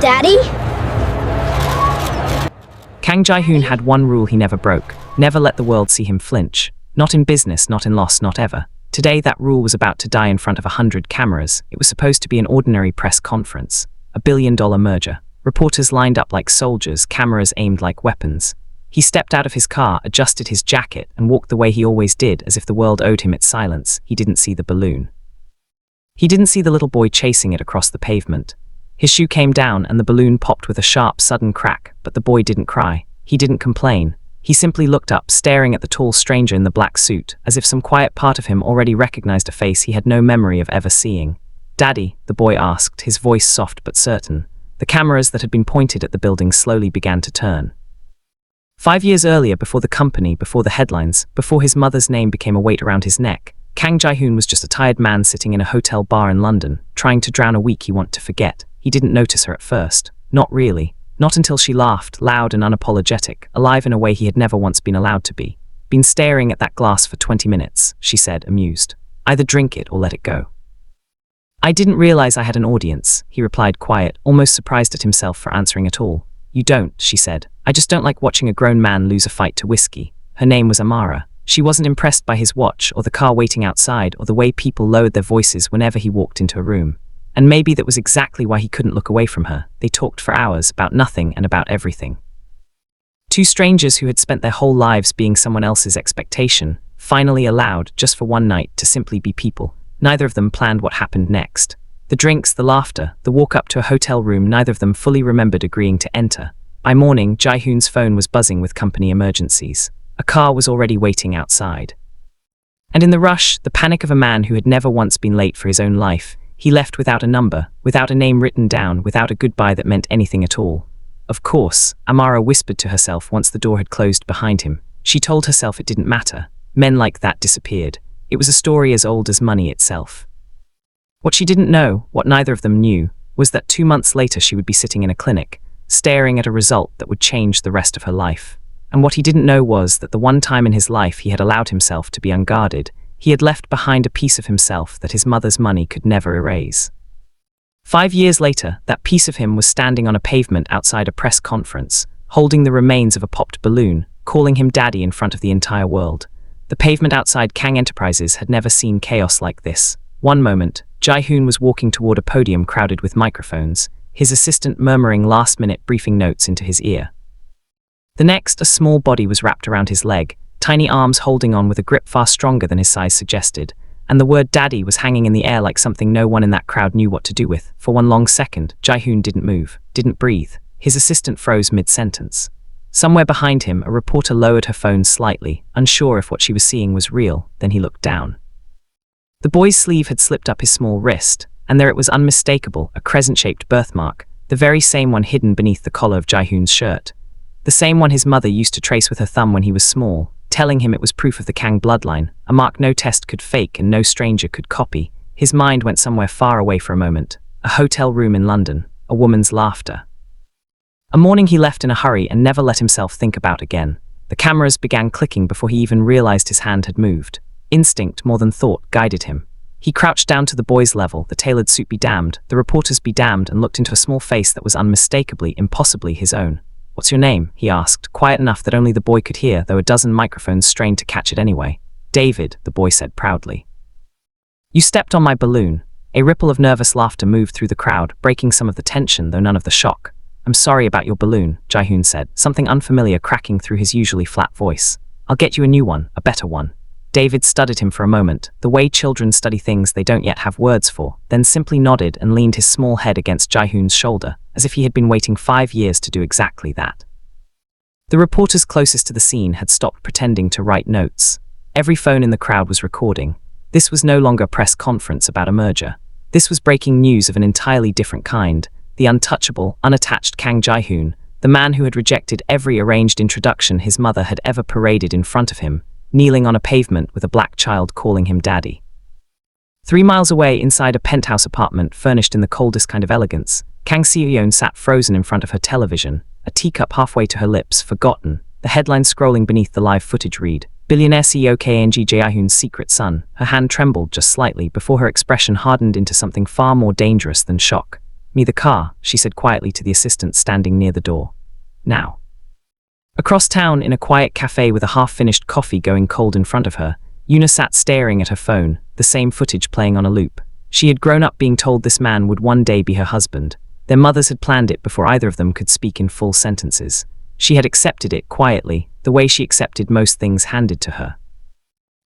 Daddy? Kang Ji-hoon had one rule he never broke: never let the world see him flinch. Not in business, not in loss, not ever. Today that rule was about to die in front of 100 cameras. It was supposed to be an ordinary press conference. A billion-dollar merger. Reporters lined up like soldiers, cameras aimed like weapons. He stepped out of his car, adjusted his jacket, and walked the way he always did, as if the world owed him its silence. He didn't see the balloon. He didn't see the little boy chasing it across the pavement. His shoe came down and the balloon popped with a sharp, sudden crack, but the boy didn't cry. He didn't complain. He simply looked up, staring at the tall stranger in the black suit, as if some quiet part of him already recognized a face he had no memory of ever seeing. "Daddy?" the boy asked, his voice soft but certain. The cameras that had been pointed at the building slowly began to turn. 5 years earlier, before the company, before the headlines, before his mother's name became a weight around his neck, Kang Ji-hoon was just a tired man sitting in a hotel bar in London, trying to drown a week he wanted to forget. He didn't notice her at first. Not really. Not until she laughed, loud and unapologetic, alive in a way he had never once been allowed to be. "Been staring at that glass for 20 minutes, she said, amused. "Either drink it or let it go." "I didn't realize I had an audience," he replied, quiet, almost surprised at himself for answering at all. "You don't," she said. "I just don't like watching a grown man lose a fight to whiskey." Her name was Amara. She wasn't impressed by his watch, or the car waiting outside, or the way people lowered their voices whenever he walked into a room. And maybe that was exactly why he couldn't look away from her. They talked for hours, about nothing and about everything. Two strangers who had spent their whole lives being someone else's expectation, finally allowed, just for one night, to simply be people. Neither of them planned what happened next. The drinks, the laughter, the walk up to a hotel room, neither of them fully remembered agreeing to enter. By morning, Ji-hoon's phone was buzzing with company emergencies. A car was already waiting outside. And in the rush, the panic of a man who had never once been late for his own life, he left without a number, without a name written down, without a goodbye that meant anything at all. Of course, Amara whispered to herself once the door had closed behind him. She told herself it didn't matter. Men like that disappeared. It was a story as old as money itself. What she didn't know, what neither of them knew, was that 2 months later she would be sitting in a clinic, staring at a result that would change the rest of her life. And what he didn't know was that the one time in his life he had allowed himself to be unguarded, he had left behind a piece of himself that his mother's money could never erase. 5 years later, that piece of him was standing on a pavement outside a press conference, holding the remains of a popped balloon, calling him daddy in front of the entire world. The pavement outside Kang Enterprises had never seen chaos like this. One moment, Ji-hoon was walking toward a podium crowded with microphones, his assistant murmuring last-minute briefing notes into his ear. The next, a small body was wrapped around his leg, tiny arms holding on with a grip far stronger than his size suggested, and the word daddy was hanging in the air like something no one in that crowd knew what to do with. For one long second, Ji-hoon didn't move, didn't breathe. His assistant froze mid-sentence. Somewhere behind him, a reporter lowered her phone slightly, unsure if what she was seeing was real. Then he looked down. The boy's sleeve had slipped up his small wrist, and there it was, unmistakable, a crescent-shaped birthmark, the very same one hidden beneath the collar of Ji-hoon's shirt. The same one his mother used to trace with her thumb when he was small, telling him it was proof of the Kang bloodline, a mark no test could fake and no stranger could copy. His mind went somewhere far away for a moment. A hotel room in London, a woman's laughter. A morning he left in a hurry and never let himself think about again. The cameras began clicking before he even realized his hand had moved. Instinct, more than thought, guided him. He crouched down to the boy's level, the tailored suit be damned, the reporters be damned, and looked into a small face that was unmistakably, impossibly his own. "What's your name?" he asked, quiet enough that only the boy could hear, though a dozen microphones strained to catch it anyway. "David," the boy said proudly. "You stepped on my balloon." A ripple of nervous laughter moved through the crowd, breaking some of the tension, though none of the shock. "I'm sorry about your balloon," Ji-hoon said, something unfamiliar cracking through his usually flat voice. "I'll get you a new one, a better one." David studied him for a moment, the way children study things they don't yet have words for, then simply nodded and leaned his small head against Ji-hoon's shoulder, as if he had been waiting 5 years to do exactly that. The reporters closest to the scene had stopped pretending to write notes. Every phone in the crowd was recording. This was no longer a press conference about a merger. This was breaking news of an entirely different kind. The untouchable, unattached Kang Ji-hoon, the man who had rejected every arranged introduction his mother had ever paraded in front of him, kneeling on a pavement with a black child calling him daddy. 3 miles away, inside a penthouse apartment furnished in the coldest kind of elegance, Kang Ji-hoon sat frozen in front of her television, a teacup halfway to her lips, forgotten. The headline scrolling beneath the live footage read, "Billionaire CEO Kang Ji-hoon's secret son." Her hand trembled just slightly before her expression hardened into something far more dangerous than shock. Me the car, she said quietly to the assistant standing near the door. Now. Across town, in a quiet cafe with a half-finished coffee going cold in front of her, Yuna sat staring at her phone, the same footage playing on a loop. She had grown up being told this man would one day be her husband. Their mothers had planned it before either of them could speak in full sentences. She had accepted it quietly, the way she accepted most things handed to her.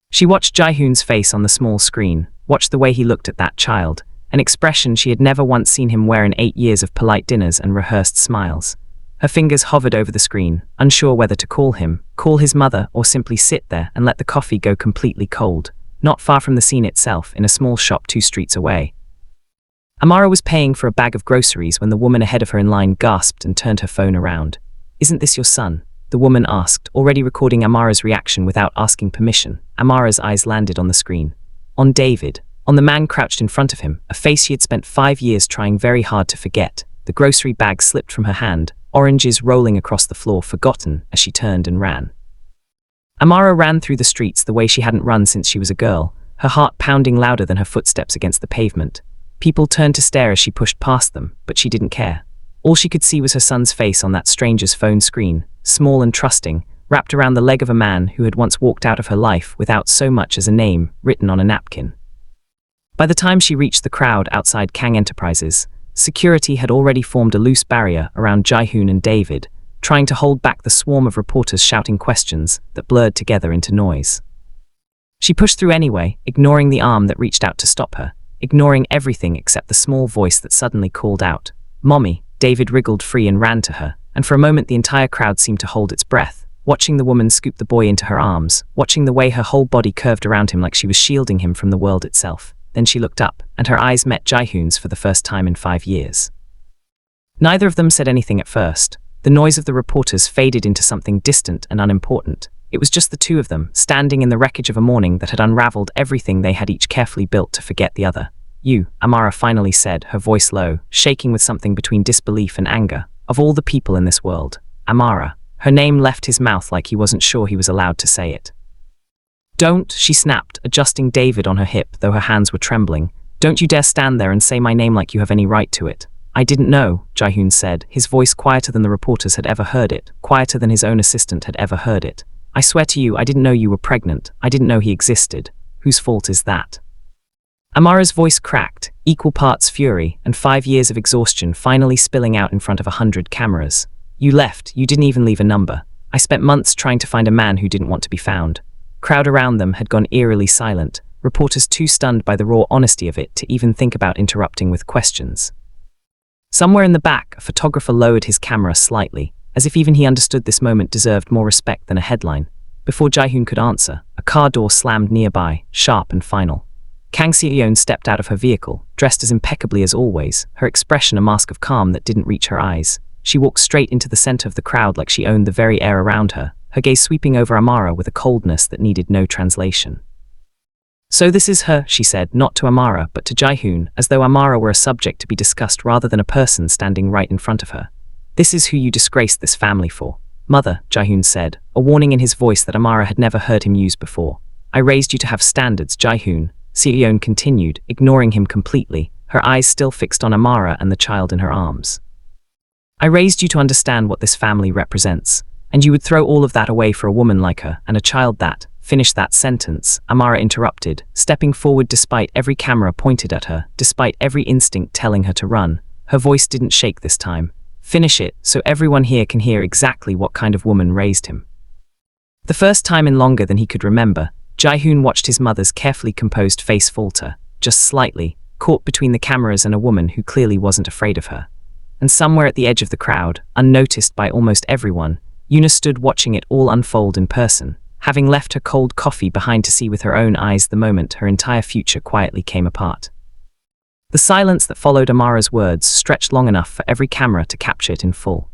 She watched Ji-hoon's face on the small screen, watched the way he looked at that child, an expression she had never once seen him wear in 8 years of polite dinners and rehearsed smiles. Her fingers hovered over the screen, unsure whether to call him, call his mother, or simply sit there and let the coffee go completely cold, not far from the scene itself, in a small shop 2 streets away. Amara was paying for a bag of groceries when the woman ahead of her in line gasped and turned her phone around. "Isn't this your son?" the woman asked, already recording Amara's reaction without asking permission. Amara's eyes landed on the screen. On David, on the man crouched in front of him, a face she had spent 5 years trying very hard to forget. The grocery bag slipped from her hand, oranges rolling across the floor, forgotten, as she turned and ran. Amara ran through the streets the way she hadn't run since she was a girl, her heart pounding louder than her footsteps against the pavement. People turned to stare as she pushed past them, but she didn't care. All she could see was her son's face on that stranger's phone screen, small and trusting, wrapped around the leg of a man who had once walked out of her life without so much as a name written on a napkin. By the time she reached the crowd outside Kang Enterprises, security had already formed a loose barrier around Ji-hoon and David, trying to hold back the swarm of reporters shouting questions that blurred together into noise. She pushed through anyway, ignoring the arm that reached out to stop her, ignoring everything except the small voice that suddenly called out, "Mommy." David wriggled free and ran to her, and for a moment the entire crowd seemed to hold its breath, watching the woman scoop the boy into her arms, watching the way her whole body curved around him like she was shielding him from the world itself. Then she looked up, and her eyes met Ji-hoon's for the first time in 5 years. Neither of them said anything at first. The noise of the reporters faded into something distant and unimportant. It was just the two of them, standing in the wreckage of a morning that had unraveled everything they had each carefully built to forget the other. "You," Amara finally said, her voice low, shaking with something between disbelief and anger. "Of all the people in this world, Amara." Her name left his mouth like he wasn't sure he was allowed to say it. "Don't," she snapped, adjusting David on her hip, though her hands were trembling. "Don't you dare stand there and say my name like you have any right to it." "I didn't know," Ji-hoon said, his voice quieter than the reporters had ever heard it, quieter than his own assistant had ever heard it. "I swear to you, I didn't know you were pregnant. I didn't know he existed. Whose fault is that?" Amara's voice cracked, equal parts fury and 5 years of exhaustion finally spilling out in front of 100 cameras. "You left, you didn't even leave a number. I spent months trying to find a man who didn't want to be found." Crowd around them had gone eerily silent, reporters too stunned by the raw honesty of it to even think about interrupting with questions. Somewhere in the back, a photographer lowered his camera slightly, as if even he understood this moment deserved more respect than a headline. Before Ji-hoon could answer, a car door slammed nearby, sharp and final. Kang Ji-hoon stepped out of her vehicle, dressed as impeccably as always, her expression a mask of calm that didn't reach her eyes. She walked straight into the center of the crowd like she owned the very air around her, her gaze sweeping over Amara with a coldness that needed no translation. "So this is her," she said, not to Amara but to Ji-hoon, as though Amara were a subject to be discussed rather than a person standing right in front of her. "This is who you disgraced this family for." "Mother," Ji-hoon said, a warning in his voice that Amara had never heard him use before. "I raised you to have standards, Ji-hoon," Ji-hoon continued, ignoring him completely, her eyes still fixed on Amara and the child in her arms. "I raised you to understand what this family represents, and you would throw all of that away for a woman like her and a child that—" "Finish that sentence," Amara interrupted, stepping forward despite every camera pointed at her, despite every instinct telling her to run. Her voice didn't shake this time. "Finish it, so everyone here can hear exactly what kind of woman raised him." The first time in longer than he could remember, Ji-hoon watched his mother's carefully composed face falter, just slightly, caught between the cameras and a woman who clearly wasn't afraid of her. And somewhere at the edge of the crowd, unnoticed by almost everyone, Yuna stood watching it all unfold in person, having left her cold coffee behind to see with her own eyes the moment her entire future quietly came apart. The silence that followed Amara's words stretched long enough for every camera to capture it in full.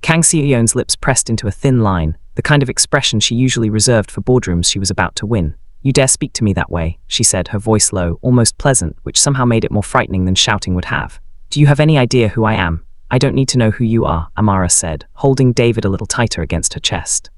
Kang Ji-hoon's lips pressed into a thin line, the kind of expression she usually reserved for boardrooms she was about to win. "You dare speak to me that way," she said, her voice low, almost pleasant, which somehow made it more frightening than shouting would have. "Do you have any idea who I am?" "I don't need to know who you are," Amara said, holding David a little tighter against her chest.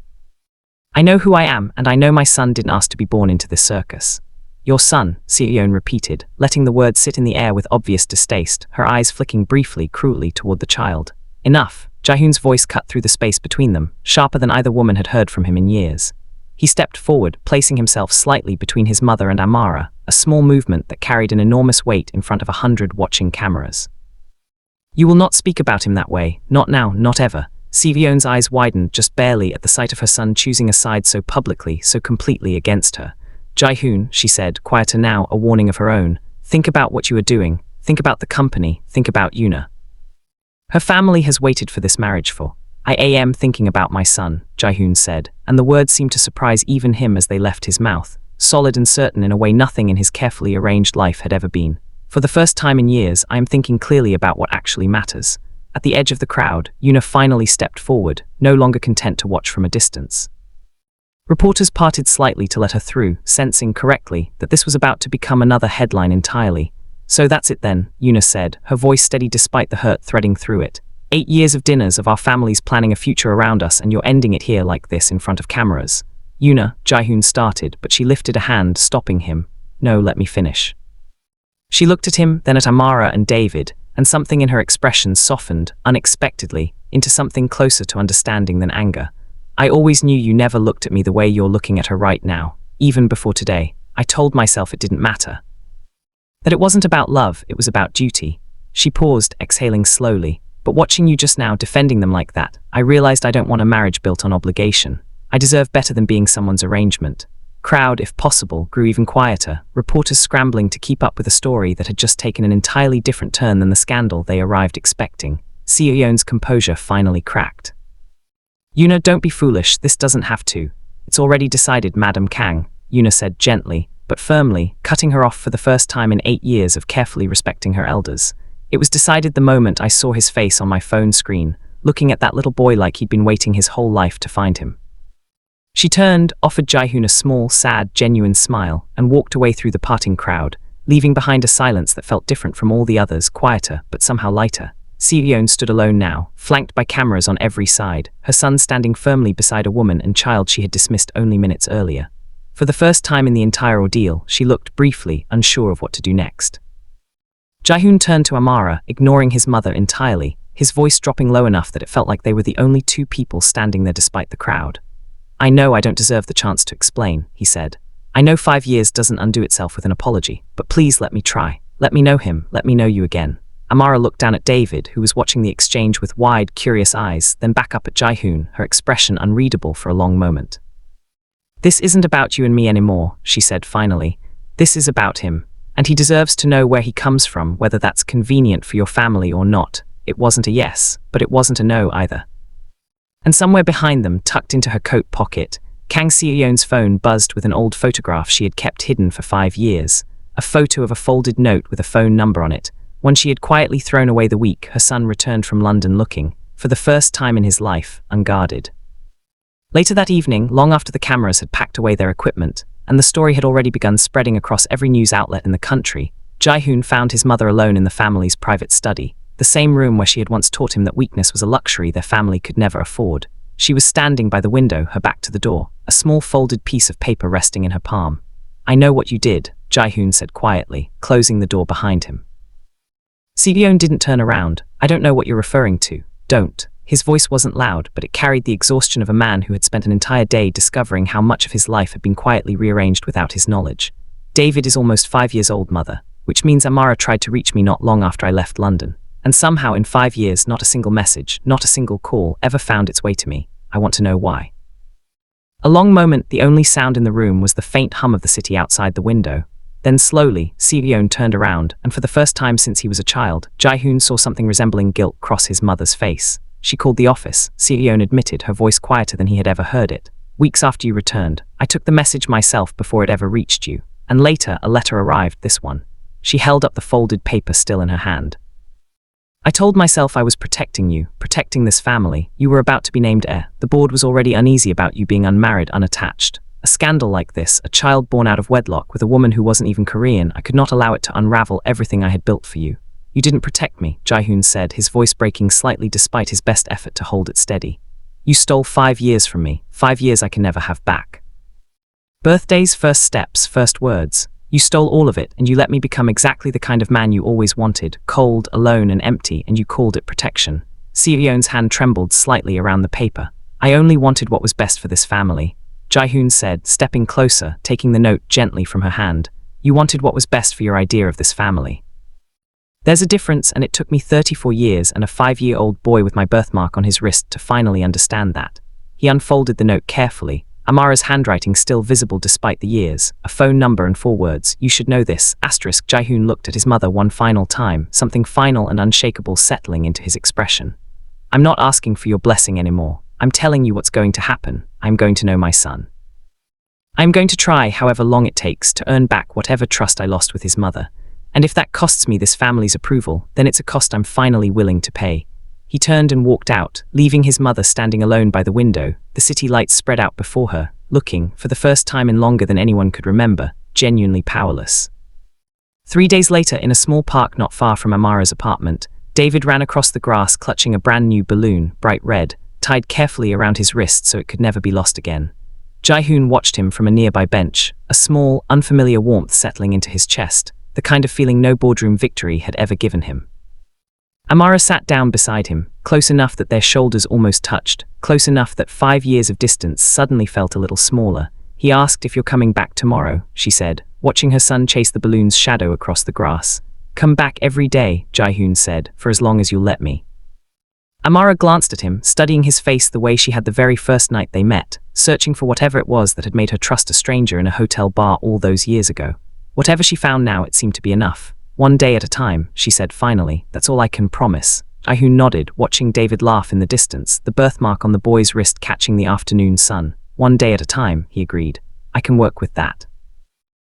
"I know who I am, and I know my son didn't ask to be born into this circus." Your son, Ji-hoon repeated, letting the word sit in the air with obvious distaste, her eyes flicking briefly, cruelly toward the child. Enough. Ji-hoon's voice cut through the space between them, sharper than either woman had heard from him in years. He stepped forward, placing himself slightly between his mother and Amara, a small movement that carried an enormous weight in front of 100 watching cameras. You will not speak about him that way, not now, not ever. Ji-hoon's eyes widened just barely at the sight of her son choosing a side so publicly, so completely against her. Ji-hoon, she said, quieter now, a warning of her own. Think about what you are doing. Think about the company. Think about Yuna. Her family has waited for this marriage for. I am thinking about my son, Ji-hoon said, and the words seemed to surprise even him as they left his mouth, solid and certain in a way nothing in his carefully arranged life had ever been. For the first time in years, I am thinking clearly about what actually matters. At the edge of the crowd, Yuna finally stepped forward, no longer content to watch from a distance. Reporters parted slightly to let her through, sensing correctly that this was about to become another headline entirely. So that's it then, Yuna said, her voice steady despite the hurt threading through it. 8 years of dinners of our families planning a future around us, and you're ending it here like this in front of cameras. Yuna, Ji-hoon started, but she lifted a hand, stopping him. No, let me finish. She looked at him, then at Amara and David, and something in her expression softened, unexpectedly, into something closer to understanding than anger. I always knew you never looked at me the way you're looking at her right now, even before today. I told myself it didn't matter. That it wasn't about love, it was about duty. She paused, exhaling slowly. But watching you just now defending them like that, I realized I don't want a marriage built on obligation. I deserve better than being someone's arrangement. Crowd, if possible, grew even quieter, reporters scrambling to keep up with a story that had just taken an entirely different turn than the scandal they arrived expecting. Ji-hoon's composure finally cracked. Yuna, don't be foolish, this doesn't have to. It's already decided, Madam Kang, Yuna said gently, but firmly, cutting her off for the first time in 8 years of carefully respecting her elders. It was decided the moment I saw his face on my phone screen, looking at that little boy like he'd been waiting his whole life to find him. She turned, offered Ji-hoon a small, sad, genuine smile, and walked away through the parting crowd, leaving behind a silence that felt different from all the others, quieter, but somehow lighter. Ji-hoon stood alone now, flanked by cameras on every side, her son standing firmly beside a woman and child she had dismissed only minutes earlier. For the first time in the entire ordeal, she looked briefly, unsure of what to do next. Ji-hoon turned to Amara, ignoring his mother entirely, his voice dropping low enough that it felt like they were the only two people standing there despite the crowd. I know I don't deserve the chance to explain, he said. I know 5 years doesn't undo itself with an apology, but please let me try. Let me know him, let me know you again. Amara looked down at David, who was watching the exchange with wide, curious eyes, then back up at Ji-hoon, her expression unreadable for a long moment. This isn't about you and me anymore, she said finally. This is about him. And he deserves to know where he comes from, whether that's convenient for your family or not. It wasn't a yes, but it wasn't a no either. And somewhere behind them, tucked into her coat pocket, Kang Ji-hoon's phone buzzed with an old photograph she had kept hidden for 5 years. A photo of a folded note with a phone number on it. One she had quietly thrown away the week her son returned from London looking, for the first time in his life, unguarded. Later that evening, long after the cameras had packed away their equipment, and the story had already begun spreading across every news outlet in the country, Ji-hoon found his mother alone in the family's private study, the same room where she had once taught him that weakness was a luxury their family could never afford. She was standing by the window, her back to the door, a small folded piece of paper resting in her palm. I know what you did, Ji-hoon said quietly, closing the door behind him. Ji-hoon didn't turn around. I don't know what you're referring to. Don't. His voice wasn't loud, but it carried the exhaustion of a man who had spent an entire day discovering how much of his life had been quietly rearranged without his knowledge. David is almost 5 years old, mother, which means Amara tried to reach me not long after I left London. And somehow in 5 years, not a single message, not a single call ever found its way to me. I want to know why. A long moment, the only sound in the room was the faint hum of the city outside the window. Then slowly, Ji-hoon turned around, and for the first time since he was a child, Ji-hoon saw something resembling guilt cross his mother's face. She called the office, Ji-hoon admitted, her voice quieter than he had ever heard it. Weeks after you returned, I took the message myself before it ever reached you. And later, a letter arrived, this one. She held up the folded paper still in her hand. I told myself I was protecting you, protecting this family. You were about to be named heir. The board was already uneasy about you being unmarried, unattached. A scandal like this, a child born out of wedlock with a woman who wasn't even Korean, I could not allow it to unravel everything I had built for you. You didn't protect me, Ji-hoon said, his voice breaking slightly despite his best effort to hold it steady. You stole 5 years from me, 5 years I can never have back. Birthdays, first steps, first words. You stole all of it, and you let me become exactly the kind of man you always wanted, cold, alone, and empty, and you called it protection. Ji-hoon's hand trembled slightly around the paper. I only wanted what was best for this family, Ji-hoon said, stepping closer, taking the note gently from her hand. You wanted what was best for your idea of this family. There's a difference, and it took me 34 years and a 5-year-old boy with my birthmark on his wrist to finally understand that. He unfolded the note carefully, Amara's handwriting still visible despite the years, a phone number and 4 words, you should know this, asterisk. Ji-hoon looked at his mother one final time, something final and unshakable settling into his expression. I'm not asking for your blessing anymore. I'm telling you what's going to happen. I'm going to know my son. I'm going to try, however long it takes, to earn back whatever trust I lost with his mother. And if that costs me this family's approval, then it's a cost I'm finally willing to pay. He turned and walked out, leaving his mother standing alone by the window, the city lights spread out before her, looking, for the first time in longer than anyone could remember, genuinely powerless. 3 days later, in a small park not far from Amara's apartment, David ran across the grass clutching a brand new balloon, bright red, tied carefully around his wrist so it could never be lost again. Ji-hoon watched him from a nearby bench, a small, unfamiliar warmth settling into his chest, the kind of feeling no boardroom victory had ever given him. Amara sat down beside him, close enough that their shoulders almost touched, close enough that 5 years of distance suddenly felt a little smaller. He asked if you're coming back tomorrow, she said, watching her son chase the balloon's shadow across the grass. Come back every day, Ji-hoon said, for as long as you'll let me. Amara glanced at him, studying his face the way she had the very first night they met, searching for whatever it was that had made her trust a stranger in a hotel bar all those years ago. Whatever she found now, it seemed to be enough. One day at a time, she said finally, that's all I can promise. Ji-hoon nodded, watching David laugh in the distance, the birthmark on the boy's wrist catching the afternoon sun. One day at a time, he agreed. I can work with that.